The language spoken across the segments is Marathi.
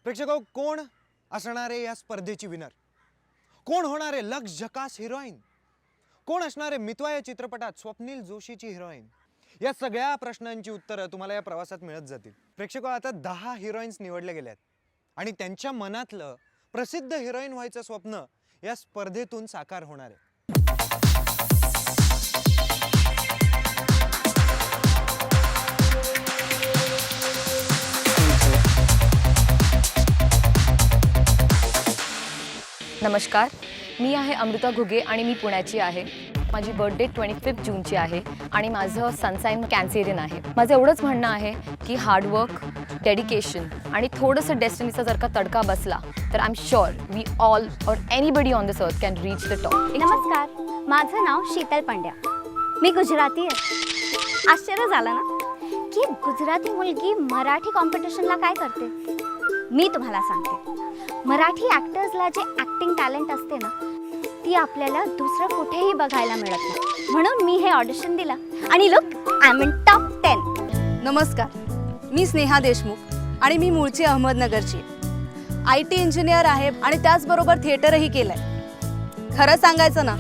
प्रेक्षको, कोण असणारे या स्पर्धेची विनर? कोण होणारे लक्ष झकास हिरोईन? कोण असणारे मितवा या चित्रपटात स्वप्नील जोशीची हिरोईन? या सगळ्या प्रश्नांची उत्तरं तुम्हाला या प्रवासात मिळत जातील। प्रेक्षको, आता 10 हिरोईन्स निवडले गेले आहेत आणि त्यांच्या मनातलं प्रसिद्ध हिरोईन व्हायचं स्वप्न या स्पर्धेतून साकार होणार आहे। नमस्कार, मी आहे अमृता घुगे आणि मी पुण्याची आहे। माझी बर्थडे 25 जूनची आहे आणि माझं सनसाइन कॅन्सेरियन आहे। माझं एवढंच म्हणणं आहे की हार्डवर्क, डेडिकेशन आणि थोडंसं डेस्टिनीचा जर का तडका बसला तर I am sure we all or anybody on this earth can reach the top. नमस्कार, माझं नाव शीतल पंड्या, मी गुजराती आहे। आश्चर्य झालं ना की गुजराती मुलगी मराठी कॉम्पिटिशनला काय करते? मी तुम्हाला सांगते, मराठी ॲक्टर्सला जे ॲक्टिंग टॅलेंट असते ना, ती आपल्याला दुसरं कुठेही बघायला मिळत नाही। म्हणून मी हे ऑडिशन दिलं आणि look, I am in top 10। नमस्कार, मी स्नेहा देशमुख आणि मी मूळची अहमदनगरची IT इंजिनियर आहे आणि त्याचबरोबर थिएटरही केलंय। खरं सांगायचं ना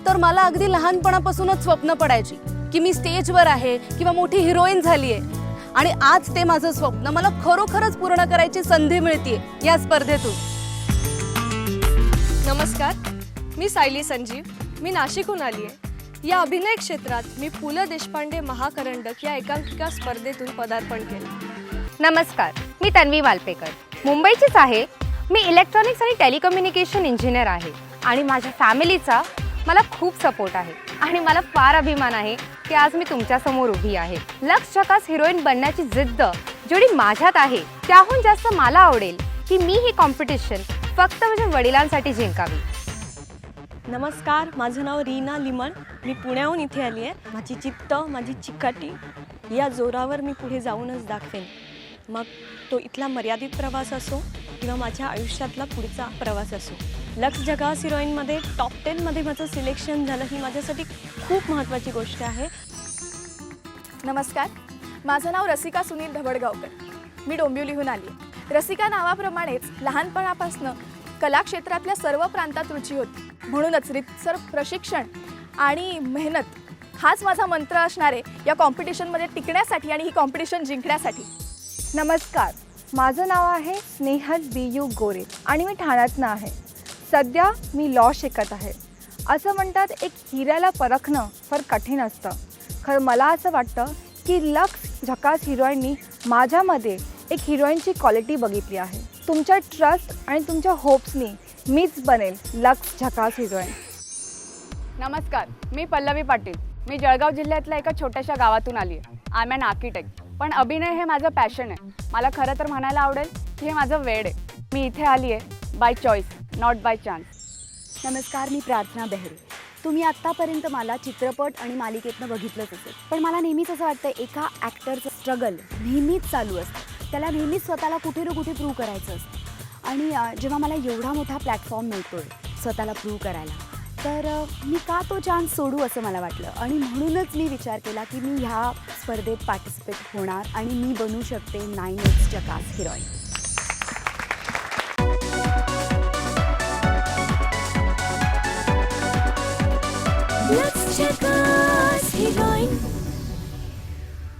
तर मला अगदी लहानपणापासूनच स्वप्न पडायची की मी स्टेजवर आहे किंवा मोठी हिरोईन झाली आहे आणि आज ते माझं स्वप्न मला खरोखरच पूर्ण करायची संधी मिळते या स्पर्धेतून। नमस्कार, मी सायली संजीव, मी नाशिकहून आली आहे। या अभिनय क्षेत्रात मी पु ल देशपांडे महाकरंडक या एकांकिका स्पर्धेतून पदार्पण केलं। नमस्कार, मी तन्वी वालपेकर, मुंबईचीच आहे। मी इलेक्ट्रॉनिक्स आणि टेलिकम्युनिकेशन इंजिनियर आहे आणि माझ्या फॅमिलीचा मला खूप सपोर्ट आहे आणि मला फार अभिमान आहे की आज मी तुमच्या समोर उभी आहे। लक्ष झकास हिरोईन बनण्याची जिद्द जेवढी माझ्यात आहे त्याहून जास्त मला आवडेल की मी ही कॉम्पिटिशन फक्त माझ्या वडिलांसाठी जिंकावी। नमस्कार, माझं नाव रीना लिमण, मी पुण्याहून इथे आली आहे। माझी जिद्द, माझी चिकाटी या जोरावर मी पुढे जाऊनच दाखवेन, मग तो इथला मर्यादित प्रवास असो किंवा माझ्या आयुष्यातला पुढचा प्रवास असो। लक्ष झकास हिरोईनमध्ये टॉप 10मध्ये माझं सिलेक्शन झालं ही माझ्यासाठी खूप महत्त्वाची गोष्ट आहे। नमस्कार, माझं नाव रसिका सुनील ढवळगावकर, मी डोंबिवलीहून आली आहे। रसिका नावाप्रमाणेच लहानपणापासून कला क्षेत्रातल्या सर्व प्रांतात रुची होती, म्हणूनच रीतसर प्रशिक्षण आणि मेहनत हाच माझा मंत्र असणार आहे या कॉम्पिटिशनमध्ये टिकण्यासाठी आणि ही कॉम्पिटिशन जिंकण्यासाठी। नमस्कार, माझं नाव आहे स्नेहल BU गोरे आणि मी ठाण्यातनं आहे। सध्या मी लॉ शिकत आहे। असं म्हणतात एक हिऱ्याला परखणं फार कठीण असतं। खरं मला असं वाटतं की लक्ष झकास हिरोईननी माझ्यामध्ये एक हिरोईनची क्वालिटी बघितली आहे। तुमच्या ट्रस्ट आणि तुमच्या होप्सनी मीच बनेल लक्ष झकास हिरोईन। नमस्कार, मी पल्लवी पाटील, मी जळगाव जिल्ह्यातल्या एका छोट्याशा गावातून आली आहे। आय एम एन आर्किटेक्ट, पण अभिनय हे माझं पॅशन आहे। मला खरं तर म्हणायला आवडेल की हे माझं वेड आहे। मी इथे आली आहे bye choice, not by chance. नमस्कार, मी प्रार्थना बेहरे। तुम्ही आत्तापर्यंत मला चित्रपट आणि मालिकेतनं बघितलंच असेल, पण मला नेहमीच असं वाटतं एका ॲक्टरचं स्ट्रगल नेहमीच चालू असतं। त्याला नेहमीच स्वतःला कुठे ना कुठे प्रूव्ह करायचं असतं आणि जेव्हा मला एवढा मोठा प्लॅटफॉर्म मिळतो आहे स्वतःला प्रूव्ह करायला, तर मी का तो चान्स सोडू असं मला वाटलं आणि म्हणूनच मी विचार केला की मी ह्या स्पर्धेत पार्टिसिपेट होणार आणि मी बनू शकते 9X झकास हिरोईन। Let's check out